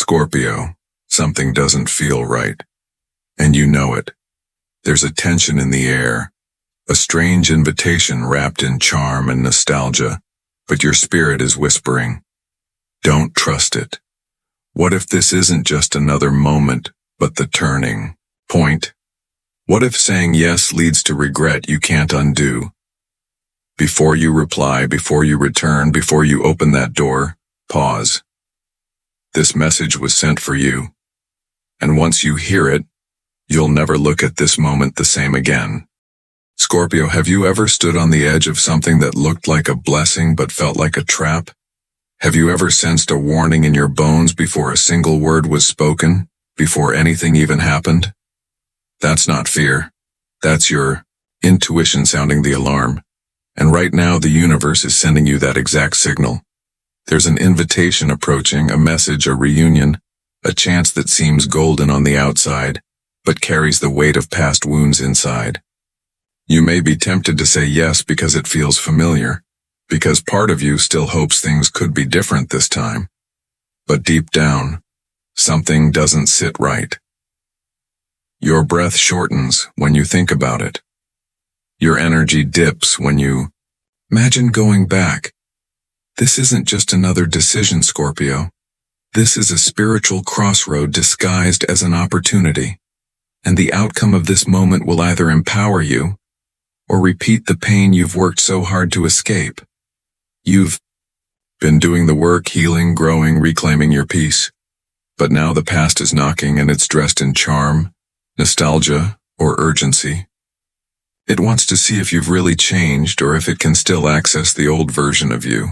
Scorpio, something doesn't feel right. And you know it. There's a tension in the air, a strange invitation wrapped in charm and nostalgia, but your spirit is whispering, don't trust it. What if this isn't just another moment, but the turning point? What if saying yes leads to regret you can't undo? Before you reply, before you return, before you open that door, pause. This message was sent for you, and once you hear it, you'll never look at this moment the same again. Scorpio, have you ever stood on the edge of something that looked like a blessing but felt like a trap? Have you ever sensed a warning in your bones before a single word was spoken, before anything even happened? That's not fear. That's your intuition sounding the alarm. And right now the universe is sending you that exact signal. There's an invitation approaching, a message, a reunion, a chance that seems golden on the outside, but carries the weight of past wounds inside. You may be tempted to say yes because it feels familiar, because part of you still hopes things could be different this time. But deep down, something doesn't sit right. Your breath shortens when you think about it. Your energy dips when you imagine going back. This isn't just another decision, Scorpio. This is a spiritual crossroad disguised as an opportunity. And the outcome of this moment will either empower you or repeat the pain you've worked so hard to escape. You've been doing the work, healing, growing, reclaiming your peace. But now the past is knocking and it's dressed in charm, nostalgia, or urgency. It wants to see if you've really changed or if it can still access the old version of you.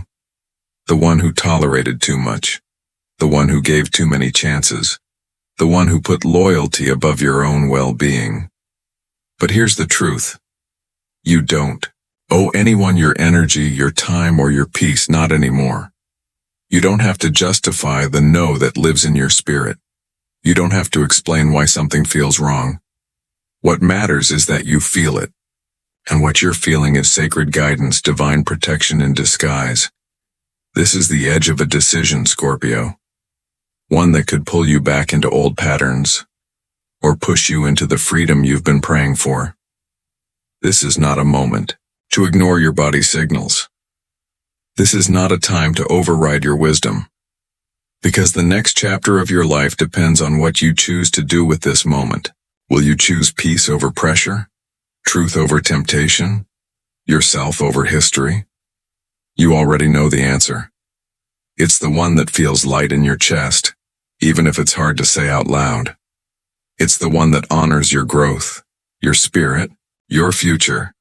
The one who tolerated too much. The one who gave too many chances. The one who put loyalty above your own well-being. But here's the truth. You don't owe anyone your energy, your time, or your peace, not anymore. You don't have to justify the no that lives in your spirit. You don't have to explain why something feels wrong. What matters is that you feel it. And what you're feeling is sacred guidance, divine protection in disguise. This is the edge of a decision, Scorpio. One that could pull you back into old patterns, or push you into the freedom you've been praying for. This is not a moment to ignore your body's signals. This is not a time to override your wisdom. Because the next chapter of your life depends on what you choose to do with this moment. Will you choose peace over pressure? Truth over temptation? Yourself over history? You already know the answer. It's the one that feels light in your chest, even if it's hard to say out loud. It's the one that honors your growth, your spirit, your future.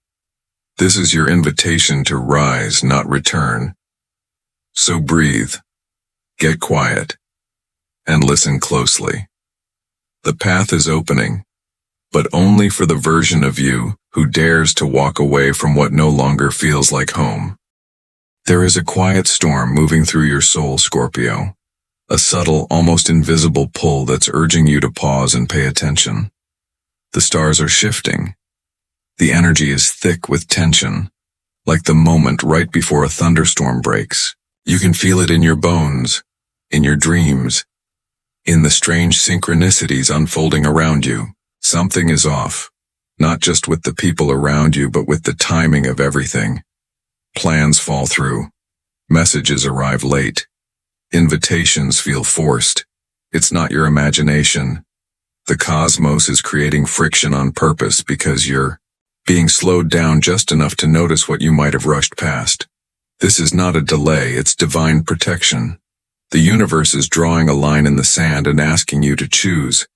This is your invitation to rise, not return. So breathe, get quiet, and listen closely. The path is opening, but only for the version of you who dares to walk away from what no longer feels like home. There is a quiet storm moving through your soul, Scorpio, a subtle, almost invisible pull that's urging you to pause and pay attention. The stars are shifting. The energy is thick with tension, like the moment right before a thunderstorm breaks. You can feel it in your bones, in your dreams, in the strange synchronicities unfolding around you. Something is off, not just with the people around you, but with the timing of everything. Plans fall through. Messages arrive late. Invitations feel forced. It's not your imagination. The cosmos is creating friction on purpose because you're being slowed down just enough to notice what you might have rushed past. This is not a delay, it's divine protection. The universe is drawing a line in the sand and asking you to choose.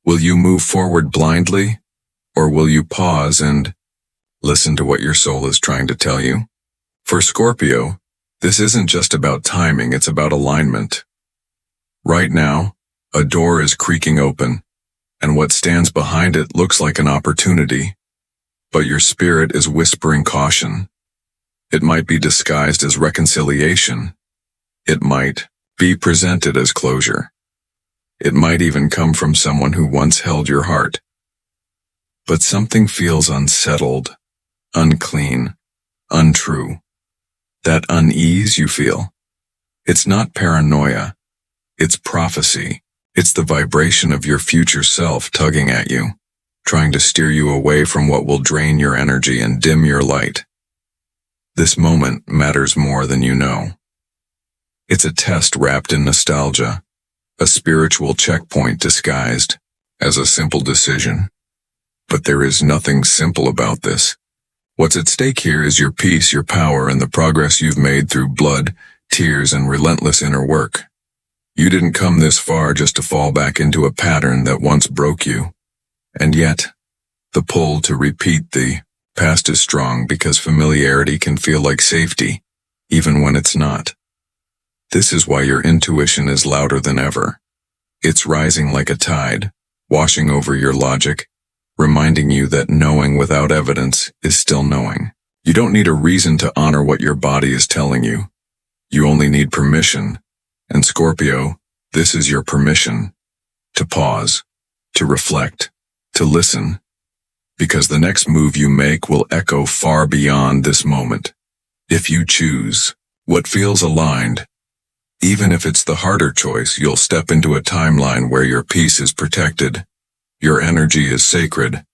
Will you move forward blindly, or will you pause and listen to what your soul is trying to tell you? For Scorpio, this isn't just about timing, it's about alignment. Right now, a door is creaking open, and what stands behind it looks like an opportunity. But your spirit is whispering caution. It might be disguised as reconciliation. It might be presented as closure. It might even come from someone who once held your heart. But something feels unsettled, unclean, untrue. That unease you feel, it's not paranoia, it's prophecy. It's the vibration of your future self tugging at you, trying to steer you away from what will drain your energy and dim your light. This moment matters more than you know. It's a test wrapped in nostalgia, a spiritual checkpoint disguised as a simple decision. But there is nothing simple about this. What's at stake here is your peace, your power, and the progress you've made through blood, tears, and relentless inner work. You didn't come this far just to fall back into a pattern that once broke you. And yet, the pull to repeat the past is strong because familiarity can feel like safety, even when it's not. This is why your intuition is louder than ever. It's rising like a tide, washing over your logic, reminding you that knowing without evidence is still knowing. You don't need a reason to honor what your body is telling you. You only need permission. And Scorpio, this is your permission to pause, to reflect, to listen, because the next move you make will echo far beyond this moment. If you choose what feels aligned, even if it's the harder choice, you'll step into a timeline where your peace is protected, your energy is sacred,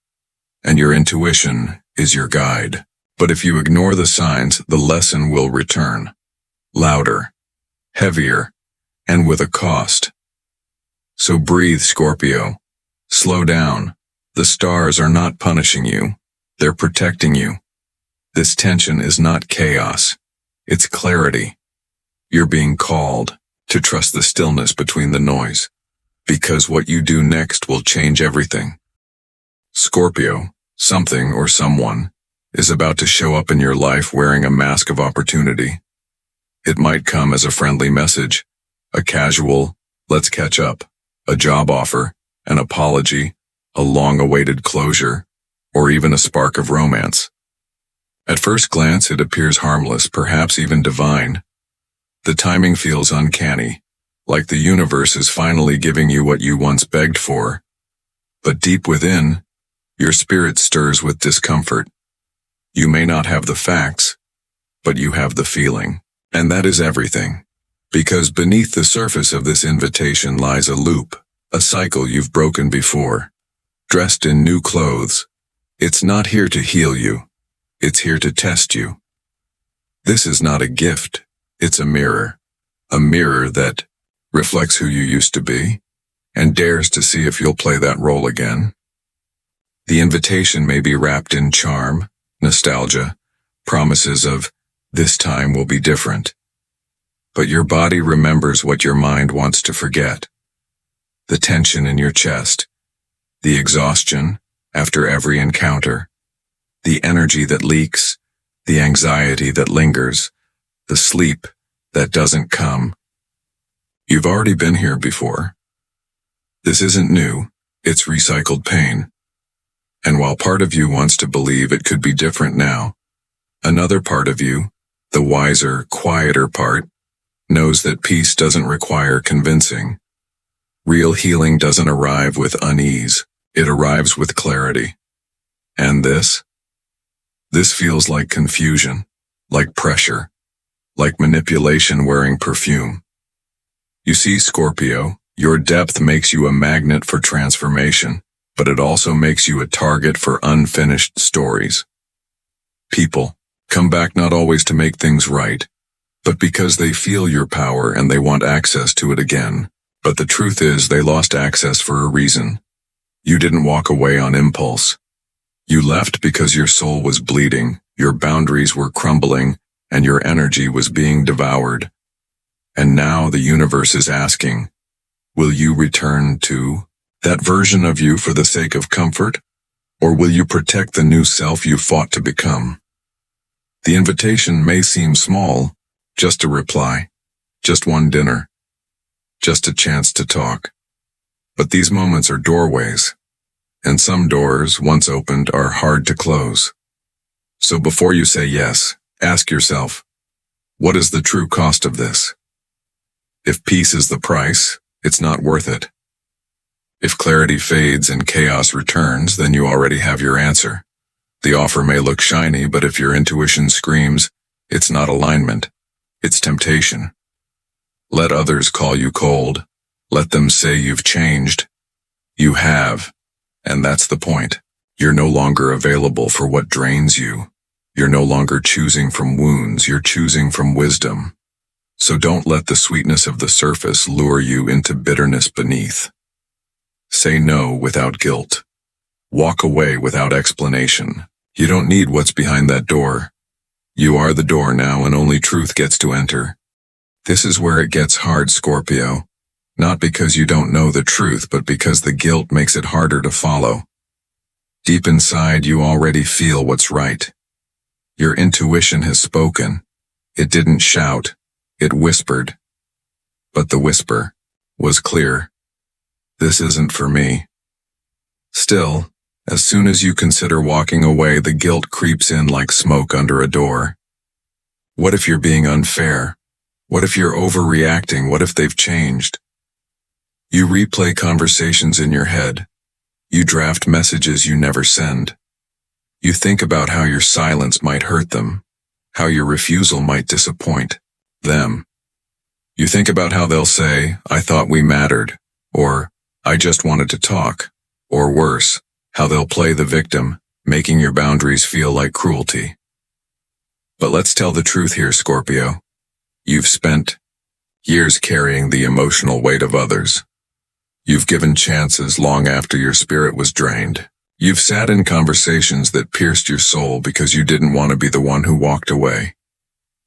and your intuition is your guide. But if you ignore the signs, the lesson will return. Louder, heavier, and with a cost. So breathe, Scorpio. Slow down. The stars are not punishing you. They're protecting you. This tension is not chaos. It's clarity. You're being called to trust the stillness between the noise, because what you do next will change everything. Scorpio, something or someone, is about to show up in your life wearing a mask of opportunity. It might come as a friendly message, a casual, let's catch up, a job offer, an apology, a long-awaited closure, or even a spark of romance. At first glance, it appears harmless, perhaps even divine. The timing feels uncanny, like the universe is finally giving you what you once begged for. But deep within, your spirit stirs with discomfort. You may not have the facts, but you have the feeling. And that is everything. Because beneath the surface of this invitation lies a loop, a cycle you've broken before. Dressed in new clothes, it's not here to heal you. It's here to test you. This is not a gift. It's a mirror that reflects who you used to be and dares to see if you'll play that role again. The invitation may be wrapped in charm, nostalgia, promises of this time will be different. But your body remembers what your mind wants to forget. The tension in your chest, the exhaustion after every encounter, the energy that leaks, the anxiety that lingers, the sleep that doesn't come. You've already been here before. This isn't new, it's recycled pain. And while part of you wants to believe it could be different now, another part of you, the wiser, quieter part, knows that peace doesn't require convincing. Real healing doesn't arrive with unease, it arrives with clarity. And this feels like confusion, like pressure, like manipulation wearing perfume. You see, Scorpio, your depth makes you a magnet for transformation, but it also makes you a target for unfinished stories. People come back not always to make things right, but because they feel your power and they want access to it again. But the truth is they lost access for a reason. You didn't walk away on impulse. You left because your soul was bleeding, your boundaries were crumbling, and your energy was being devoured. And now the universe is asking, will you return to that version of you for the sake of comfort? Or will you protect the new self you fought to become? The invitation may seem small, just a reply, just one dinner, just a chance to talk. But these moments are doorways, and some doors, once opened, are hard to close. So before you say yes, ask yourself, what is the true cost of this? If peace is the price, it's not worth it. If clarity fades and chaos returns, then you already have your answer. The offer may look shiny, but if your intuition screams, it's not alignment, it's temptation. Let others call you cold. Let them say you've changed. You have, and that's the point. You're no longer available for what drains you. You're no longer choosing from wounds, you're choosing from wisdom. So don't let the sweetness of the surface lure you into bitterness beneath. Say no without guilt. Walk away without explanation. You don't need what's behind that door. You are the door now, and only truth gets to enter. This is where it gets hard, Scorpio. Not because you don't know the truth, but because the guilt makes it harder to follow. Deep inside, you already feel what's right. Your intuition has spoken. It didn't shout, it whispered. But the whisper was clear. This isn't for me. Still, as soon as you consider walking away, the guilt creeps in like smoke under a door. What if you're being unfair? What if you're overreacting? What if they've changed? You replay conversations in your head. You draft messages you never send. You think about how your silence might hurt them, how your refusal might disappoint them. You think about how they'll say, "I thought we mattered," or "I just wanted to talk," or worse, how they'll play the victim, making your boundaries feel like cruelty. But let's tell the truth here, Scorpio. You've spent years carrying the emotional weight of others. You've given chances long after your spirit was drained. You've sat in conversations that pierced your soul because you didn't want to be the one who walked away.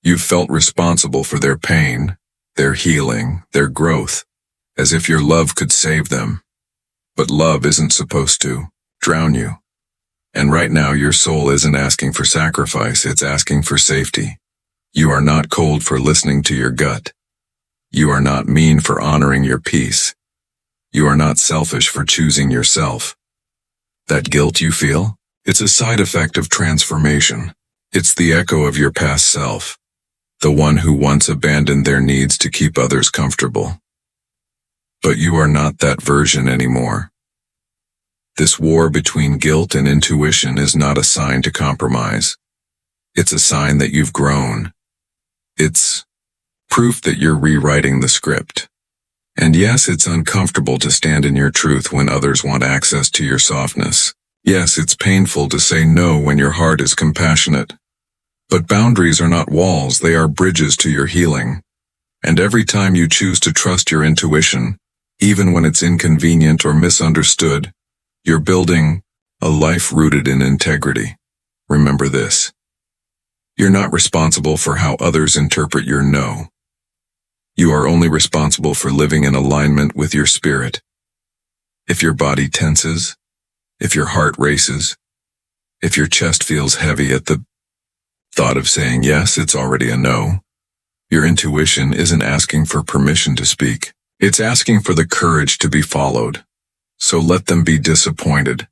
You've felt responsible for their pain, their healing, their growth, as if your love could save them. But love isn't supposed to drown you. And right now your soul isn't asking for sacrifice, it's asking for safety. You are not cold for listening to your gut. You are not mean for honoring your peace. You are not selfish for choosing yourself. That guilt you feel, it's a side effect of transformation. It's the echo of your past self, the one who once abandoned their needs to keep others comfortable. But you are not that version anymore. This war between guilt and intuition is not a sign to compromise. It's a sign that you've grown. It's proof that you're rewriting the script. And yes, it's uncomfortable to stand in your truth when others want access to your softness. Yes, it's painful to say no when your heart is compassionate. But boundaries are not walls, they are bridges to your healing. And every time you choose to trust your intuition, even when it's inconvenient or misunderstood, you're building a life rooted in integrity. Remember this. You're not responsible for how others interpret your no. You are only responsible for living in alignment with your spirit. If your body tenses, if your heart races, if your chest feels heavy at the thought of saying yes, it's already a no. Your intuition isn't asking for permission to speak. It's asking for the courage to be followed. So let them be disappointed.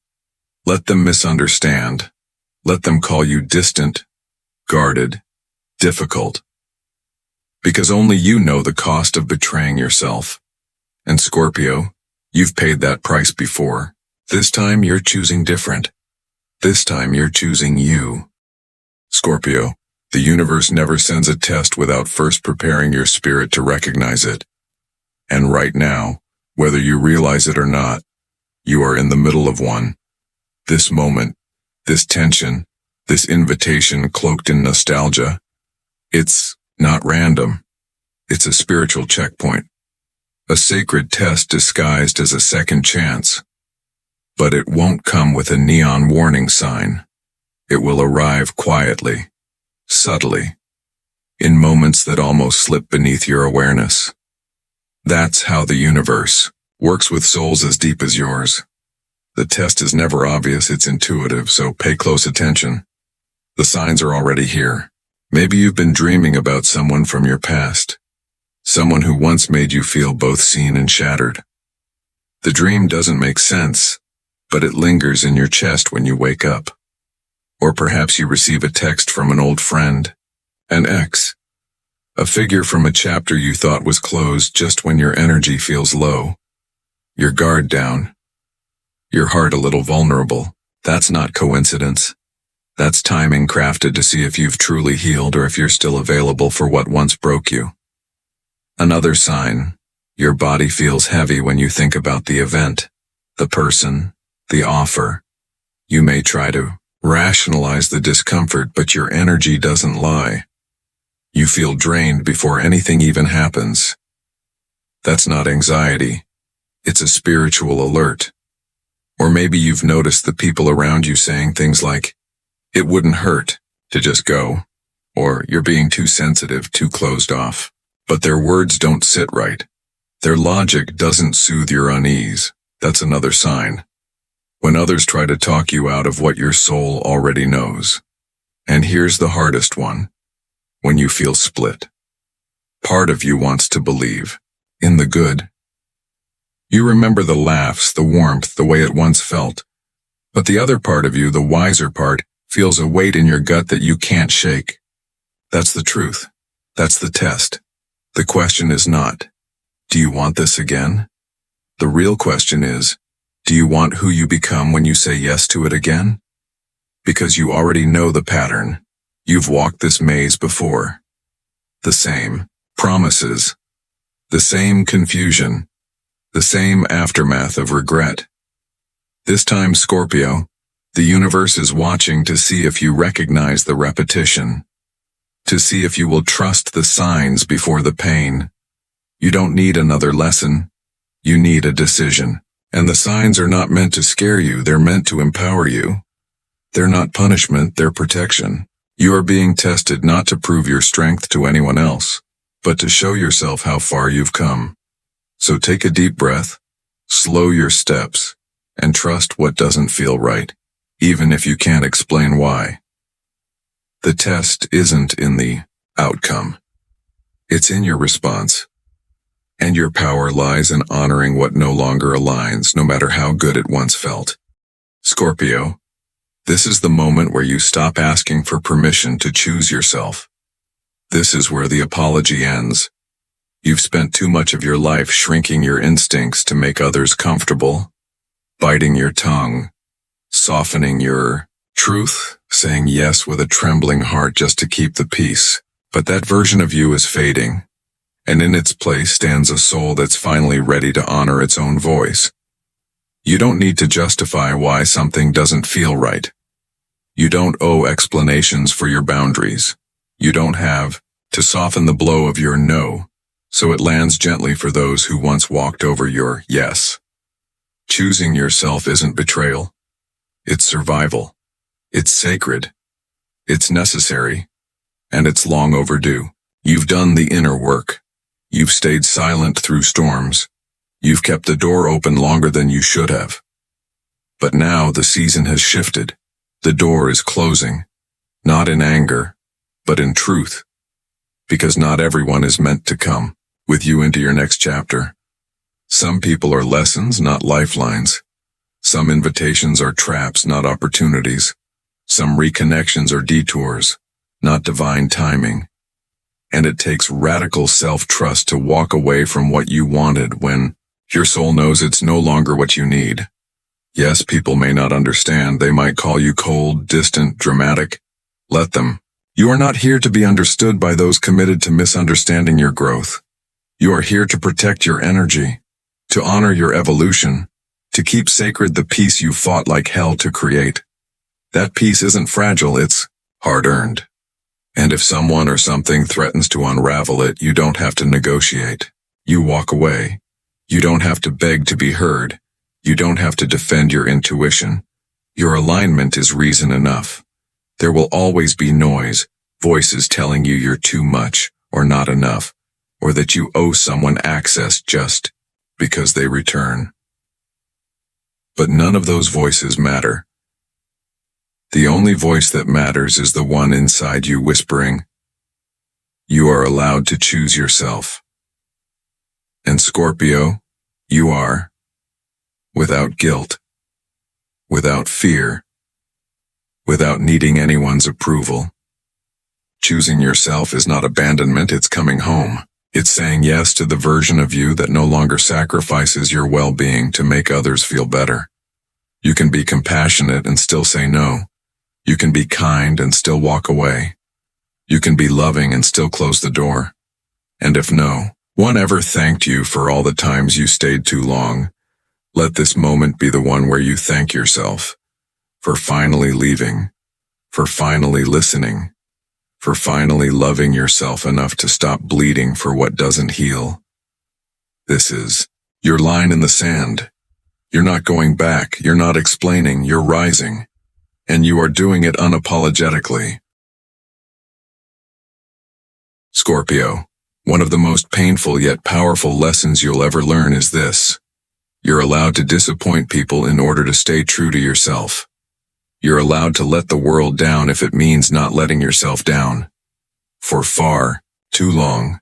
Let them misunderstand. Let them call you distant, guarded, difficult. Because only you know the cost of betraying yourself. And Scorpio, you've paid that price before. This time you're choosing different. This time you're choosing you. Scorpio, the universe never sends a test without first preparing your spirit to recognize it. And right now, whether you realize it or not, you are in the middle of one. This moment, this tension, this invitation cloaked in nostalgia, it's not random. It's a spiritual checkpoint. A sacred test disguised as a second chance. But it won't come with a neon warning sign. It will arrive quietly, subtly, in moments that almost slip beneath your awareness. That's how the universe works with souls as deep as yours. The test is never obvious, it's intuitive, so pay close attention. The signs are already here. Maybe you've been dreaming about someone from your past. Someone who once made you feel both seen and shattered. The dream doesn't make sense, but it lingers in your chest when you wake up. Or perhaps you receive a text from an old friend, an ex, a figure from a chapter you thought was closed just when your energy feels low, your guard down, your heart a little vulnerable. That's not coincidence. That's timing crafted to see if you've truly healed or if you're still available for what once broke you. Another sign, Your body feels heavy when you think about the event, the person, the offer. You may try to rationalize the discomfort, but your energy doesn't lie. You feel drained before anything even happens. That's not anxiety. It's a spiritual alert. Or maybe you've noticed the people around you saying things like, "It wouldn't hurt to just go," or "You're being too sensitive, too closed off." But their words don't sit right. Their logic doesn't soothe your unease. That's another sign. When others try to talk you out of what your soul already knows. And here's the hardest one. When you feel split. Part of you wants to believe in the good. You remember the laughs, the warmth, the way it once felt. But the other part of you, the wiser part, feels a weight in your gut that you can't shake. That's the truth. That's the test. The question is not, do you want this again? The real question is, do you want who you become when you say yes to it again? Because you already know the pattern. You've walked this maze before. The same promises. The same confusion. The same aftermath of regret. This time, Scorpio, the universe is watching to see if you recognize the repetition. To see if you will trust the signs before the pain. You don't need another lesson. You need a decision. And the signs are not meant to scare you, they're meant to empower you. They're not punishment, they're protection. You are being tested not to prove your strength to anyone else, but to show yourself how far you've come. So take a deep breath, slow your steps, and trust what doesn't feel right, even if you can't explain why. The test isn't in the outcome. It's in your response. And your power lies in honoring what no longer aligns, no matter how good it once felt. Scorpio, this is the moment where you stop asking for permission to choose yourself. This is where the apology ends. You've spent too much of your life shrinking your instincts to make others comfortable, biting your tongue, softening your truth, saying yes with a trembling heart just to keep the peace. But that version of you is fading. And in its place stands a soul that's finally ready to honor its own voice. You don't need to justify why something doesn't feel right. You don't owe explanations for your boundaries. You don't have to soften the blow of your no, so it lands gently for those who once walked over your yes. Choosing yourself isn't betrayal. It's survival. It's sacred. It's necessary. And it's long overdue. You've done the inner work. You've stayed silent through storms. You've kept the door open longer than you should have. But now the season has shifted. The door is closing. Not in anger, but in truth. Because not everyone is meant to come with you into your next chapter. Some people are lessons, not lifelines. Some invitations are traps, not opportunities. Some reconnections are detours, not divine timing. And it takes radical self-trust to walk away from what you wanted when your soul knows it's no longer what you need. Yes, people may not understand. They might call you cold, distant, dramatic. Let them. You are not here to be understood by those committed to misunderstanding your growth. You are here to protect your energy, to honor your evolution, to keep sacred the peace you fought like hell to create. That peace isn't fragile, it's hard-earned. And if someone or something threatens to unravel it, you don't have to negotiate. You walk away. You don't have to beg to be heard. You don't have to defend your intuition. Your alignment is reason enough. There will always be noise, voices telling you you're too much or not enough, or that you owe someone access just because they return. But none of those voices matter. The only voice that matters is the one inside you whispering, "You are allowed to choose yourself." And Scorpio, you are, without guilt, without fear, without needing anyone's approval. Choosing yourself is not abandonment, it's coming home. It's saying yes to the version of you that no longer sacrifices your well-being to make others feel better. You can be compassionate and still say no. You can be kind and still walk away. You can be loving and still close the door. And if no one ever thanked you for all the times you stayed too long, let this moment be the one where you thank yourself for finally leaving, for finally listening, for finally loving yourself enough to stop bleeding for what doesn't heal. This is your line in the sand. You're not going back, you're not explaining, you're rising. And you are doing it unapologetically. Scorpio, one of the most painful yet powerful lessons you'll ever learn is this. You're allowed to disappoint people in order to stay true to yourself. You're allowed to let the world down if it means not letting yourself down. For far too long,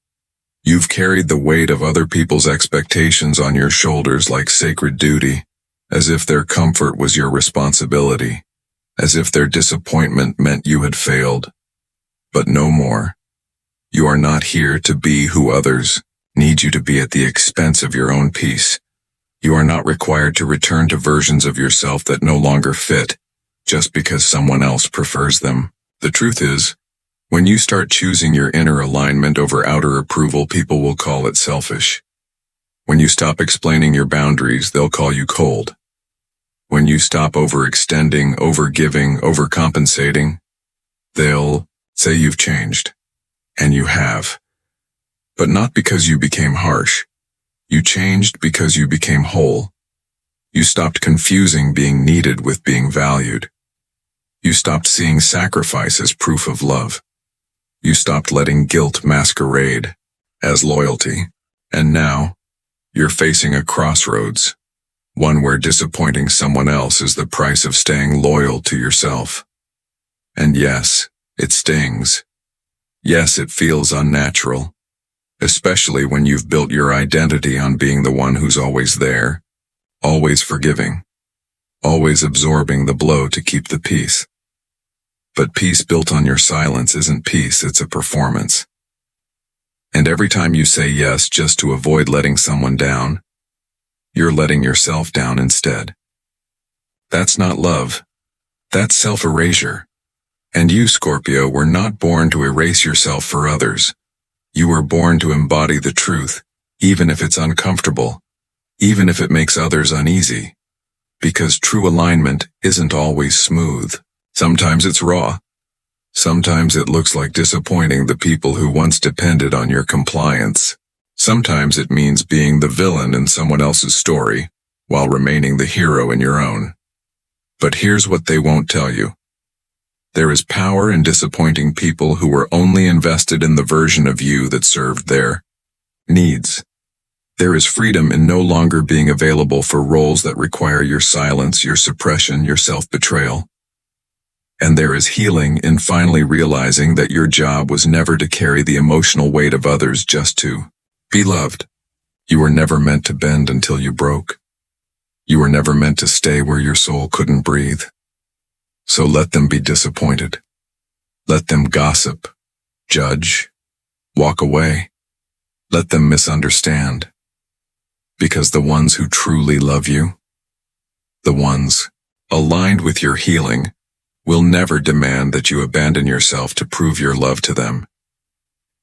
you've carried the weight of other people's expectations on your shoulders like sacred duty, as if their comfort was your responsibility, as if their disappointment meant you had failed. But no more. You are not here to be who others need you to be at the expense of your own peace. You are not required to return to versions of yourself that no longer fit, just because someone else prefers them. The truth is, when you start choosing your inner alignment over outer approval, people will call it selfish. When you stop explaining your boundaries, they'll call you cold. When you stop overextending, overgiving, overcompensating, they'll say you've changed. And you have. But not because you became harsh. You changed because you became whole. You stopped confusing being needed with being valued. You stopped seeing sacrifice as proof of love. You stopped letting guilt masquerade as loyalty. And now, you're facing a crossroads, one where disappointing someone else is the price of staying loyal to yourself. And yes, it stings. Yes, it feels unnatural, especially when you've built your identity on being the one who's always there, always forgiving, always absorbing the blow to keep the peace. But peace built on your silence isn't peace, it's a performance. And every time you say yes just to avoid letting someone down, you're letting yourself down instead. That's not love. That's self-erasure. And you, Scorpio, were not born to erase yourself for others. You were born to embody the truth, even if it's uncomfortable, even if it makes others uneasy. Because true alignment isn't always smooth. Sometimes it's raw. Sometimes it looks like disappointing the people who once depended on your compliance. Sometimes it means being the villain in someone else's story, while remaining the hero in your own. But here's what they won't tell you. There is power in disappointing people who were only invested in the version of you that served their needs. There is freedom in no longer being available for roles that require your silence, your suppression, your self-betrayal. And there is healing in finally realizing that your job was never to carry the emotional weight of others, just to be loved. You were never meant to bend until you broke. You were never meant to stay where your soul couldn't breathe. So let them be disappointed. Let them gossip, judge, walk away. Let them misunderstand. Because the ones who truly love you, the ones aligned with your healing, will never demand that you abandon yourself to prove your love to them.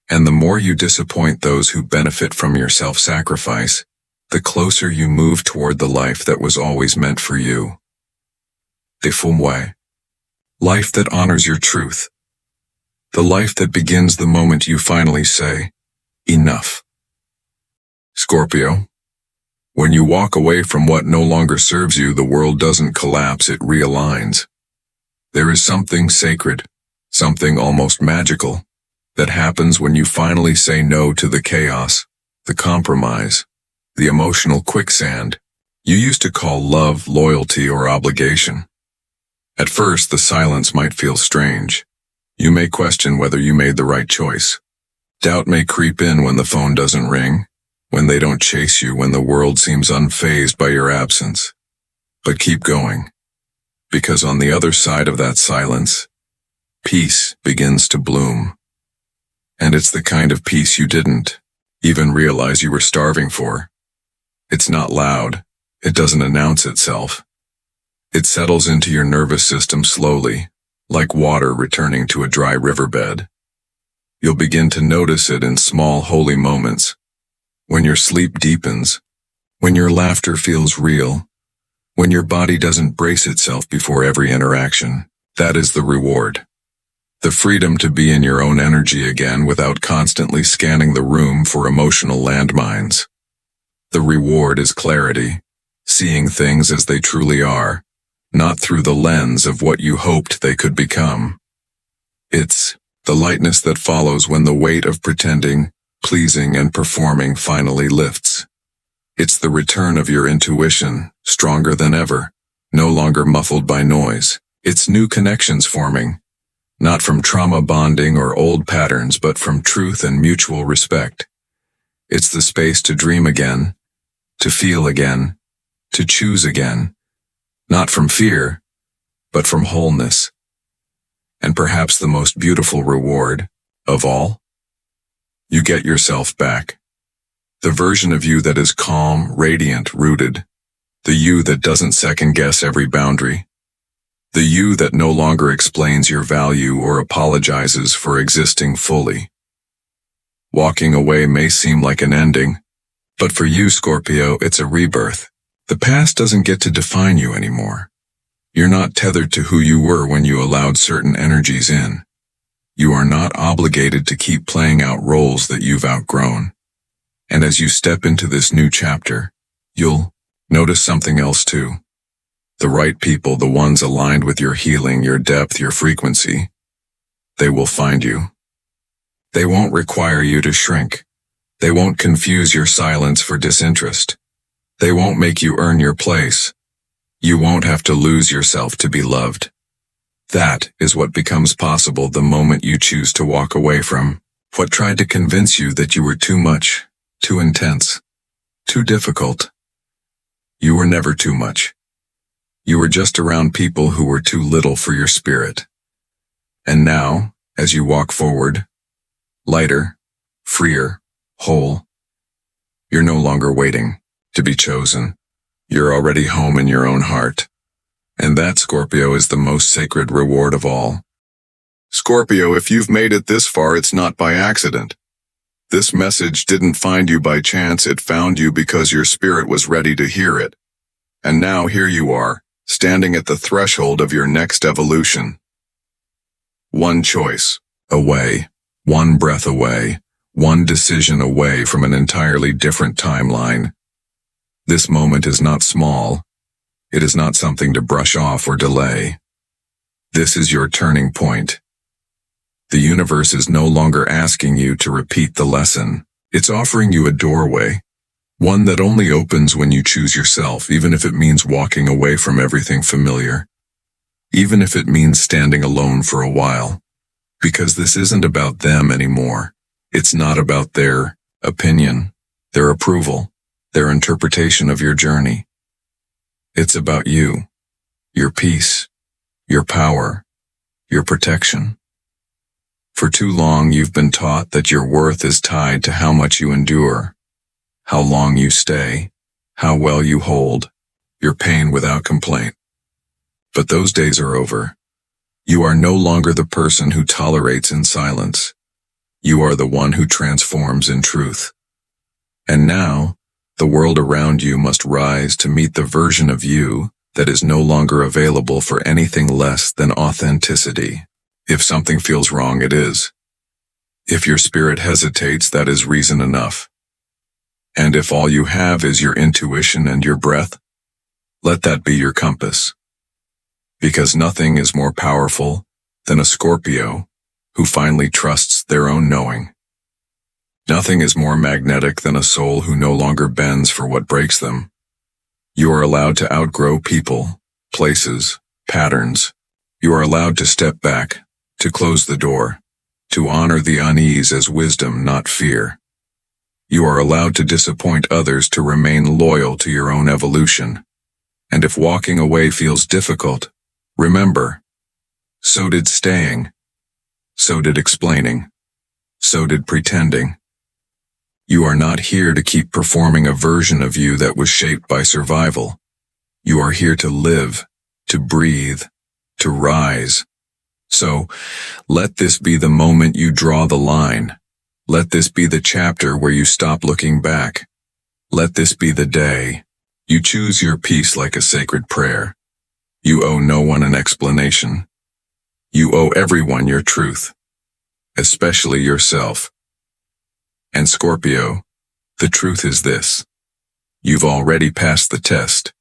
And the more you disappoint those who benefit from your self-sacrifice, the closer you move toward the life that was always meant for you. De Fumway. Life that honors your truth. The life that begins the moment you finally say, enough. Scorpio. When you walk away from what no longer serves you, the world doesn't collapse, it realigns. There is something sacred, something almost magical, that happens when you finally say no to the chaos, the compromise, the emotional quicksand you used to call love, loyalty, or obligation. At first, the silence might feel strange. You may question whether you made the right choice. Doubt may creep in when the phone doesn't ring, when they don't chase you, when the world seems unfazed by your absence. But keep going. Because on the other side of that silence, peace begins to bloom. And it's the kind of peace you didn't even realize you were starving for. It's not loud. It doesn't announce itself. It settles into your nervous system slowly, like water returning to a dry riverbed. You'll begin to notice it in small, holy moments, when your sleep deepens, when your laughter feels real, when your body doesn't brace itself before every interaction. That is the reward. The freedom to be in your own energy again without constantly scanning the room for emotional landmines. The reward is clarity, seeing things as they truly are, not through the lens of what you hoped they could become. It's the lightness that follows when the weight of pretending, pleasing, and performing finally lifts. It's the return of your intuition, stronger than ever, no longer muffled by noise. It's new connections forming, not from trauma bonding or old patterns, but from truth and mutual respect. It's the space to dream again, to feel again, to choose again, not from fear, but from wholeness. And perhaps the most beautiful reward of all, you get yourself back. The version of you that is calm, radiant, rooted. The you that doesn't second-guess every boundary. The you that no longer explains your value or apologizes for existing fully. Walking away may seem like an ending, but for you, Scorpio, it's a rebirth. The past doesn't get to define you anymore. You're not tethered to who you were when you allowed certain energies in. You are not obligated to keep playing out roles that you've outgrown. And as you step into this new chapter, you'll notice something else too. The right people, the ones aligned with your healing, your depth, your frequency, they will find you. They won't require you to shrink. They won't confuse your silence for disinterest. They won't make you earn your place. You won't have to lose yourself to be loved. That is what becomes possible the moment you choose to walk away from what tried to convince you that you were too much, too intense, too difficult. You were never too much. You were just around people who were too little for your spirit. And now, as you walk forward, lighter, freer, whole, you're no longer waiting to be chosen. You're already home in your own heart. And that, Scorpio, is the most sacred reward of all. Scorpio, if you've made it this far, it's not by accident. This message didn't find you by chance, it found you because your spirit was ready to hear it. And now here you are, standing at the threshold of your next evolution. One choice away, one breath away, one decision away from an entirely different timeline. This moment is not small. It is not something to brush off or delay. This is your turning point. The universe is no longer asking you to repeat the lesson. It's offering you a doorway, one that only opens when you choose yourself, even if it means walking away from everything familiar, even if it means standing alone for a while. Because this isn't about them anymore. It's not about their opinion, their approval, their interpretation of your journey. It's about you, your peace, your power, your protection. For too long you've been taught that your worth is tied to how much you endure, how long you stay, how well you hold your pain without complaint. But those days are over. You are no longer the person who tolerates in silence. You are the one who transforms in truth. And now, the world around you must rise to meet the version of you that is no longer available for anything less than authenticity. If something feels wrong, it is. If your spirit hesitates, that is reason enough. And if all you have is your intuition and your breath, let that be your compass. Because nothing is more powerful than a Scorpio who finally trusts their own knowing. Nothing is more magnetic than a soul who no longer bends for what breaks them. You are allowed to outgrow people, places, patterns. You are allowed to step back, to close the door, to honor the unease as wisdom, not fear. You are allowed to disappoint others, to remain loyal to your own evolution. And if walking away feels difficult, remember, so did staying. So did explaining. So did pretending. You are not here to keep performing a version of you that was shaped by survival. You are here to live, to breathe, to rise. So, let this be the moment you draw the line. Let this be the chapter where you stop looking back. Let this be the day you choose your peace like a sacred prayer. You owe no one an explanation. You owe everyone your truth, especially yourself. And Scorpio, the truth is this. You've already passed the test.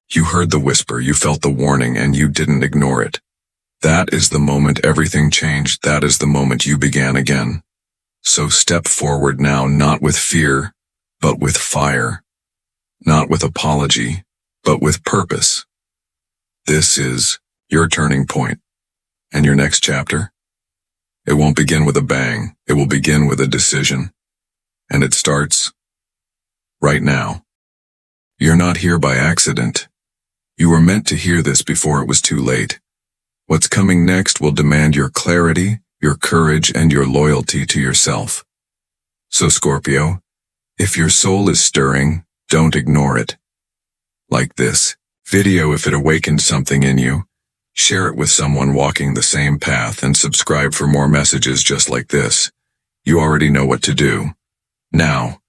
You heard the whisper, you felt the warning, and you didn't ignore it. That is the moment everything changed. That is the moment you began again. So step forward now, not with fear, but with fire. Not with apology, but with purpose. This is your turning point. And your next chapter? It won't begin with a bang. It will begin with a decision. And it starts right now. You're not here by accident. You were meant to hear this before it was too late. What's coming next will demand your clarity, your courage, and your loyalty to yourself. So Scorpio, if your soul is stirring, don't ignore it. Like this video, if it awakened something in you, share it with someone walking the same path and subscribe for more messages just like this. You already know what to do. Now,